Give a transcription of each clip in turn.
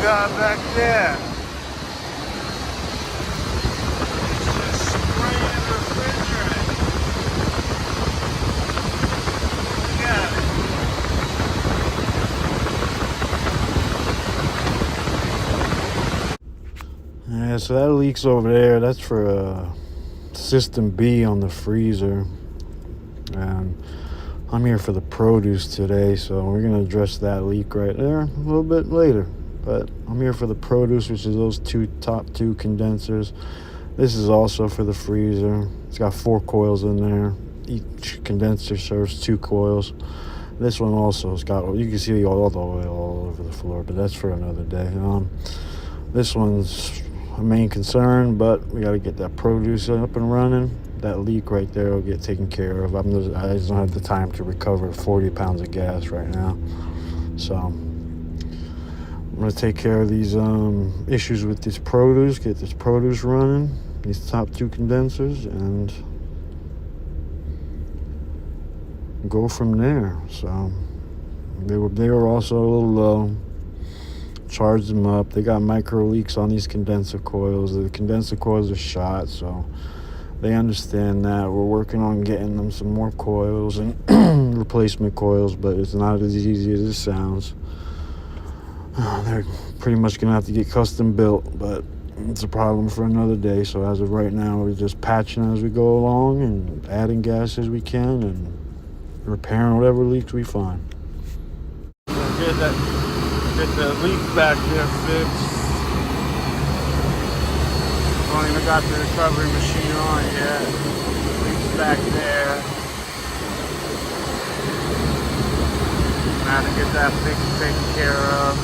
got back there? It's just spraying refrigerant. Look at it. Yeah, so that leaks over there. That's for system B on the freezer. And I'm here for the produce today, so we're going to address that leak right there a little bit later. But I'm here for the produce, which is those top two condensers. This is also for the freezer. It's got 4 coils in there. Each condenser serves 2 coils. This one also has got, you can see all the oil all over the floor, but that's for another day. This one's a main concern, but we got to get that produce up and running. That leak right there will get taken care of. I just don't have the time to recover 40 pounds of gas right now. So I'm going to take care of these issues with this produce, get this produce running, these top 2 condensers, and go from there. So they were also a little low. Charged them up. They got micro leaks on these condenser coils. The condenser coils are shot, so they understand that. We're working on getting them some more coils and replacement coils, but it's not as easy as it sounds. They're pretty much going to have to get custom built, but it's a problem for another day. So as of right now, we're just patching as we go along and adding gas as we can and repairing whatever leaks we find. Get the leak back there fixed. Don't even got the recovery machine on yet. Leaks back there. Now to get that fixed, taken care of.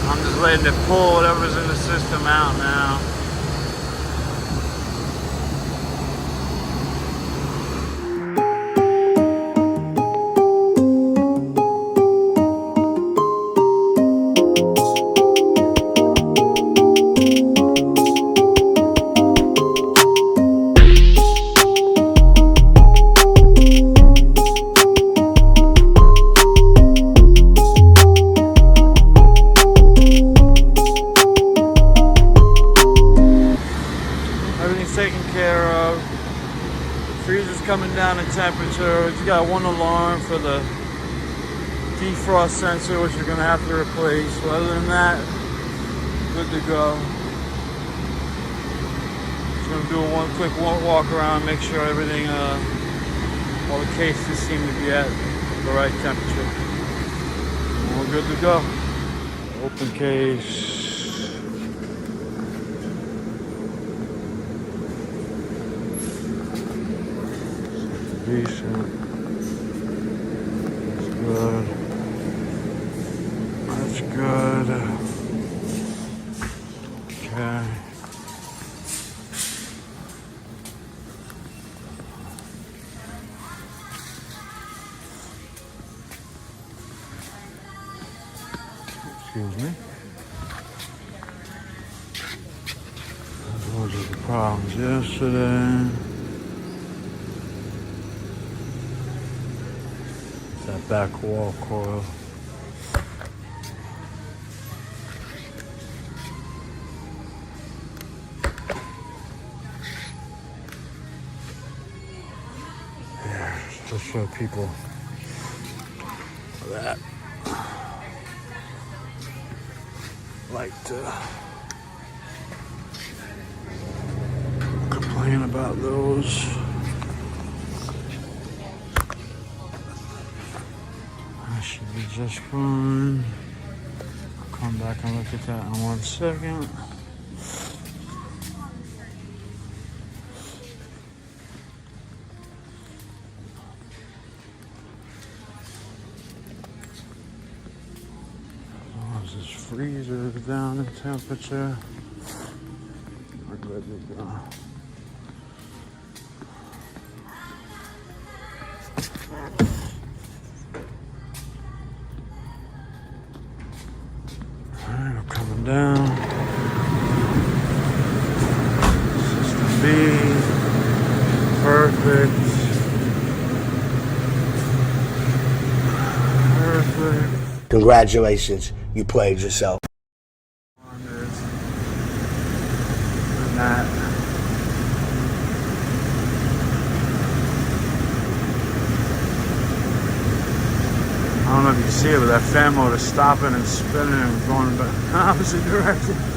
I'm just letting it pull whatever's in the system out now. Taken care of. Freezer's coming down in temperature. It's got 1 alarm for the defrost sensor, which you're going to have to replace. So other than that, good to go. Just going to do one quick walk around, make sure everything, all the cases seem to be at the right temperature. And we're good to go. Open case. Decent. That's good. That's good. Okay. Excuse me. Those are the problems yesterday. That back wall coil. Here, just to show people that like to complain about those. Should be just fine. I'll come back and look at that in 1 second. As long as this freezer is down in temperature, we're good to go. Coming down. System B. Perfect. Congratulations, you played yourself. that. I don't know if you can see it, but that fan motor is stopping and spinning and going the opposite direction.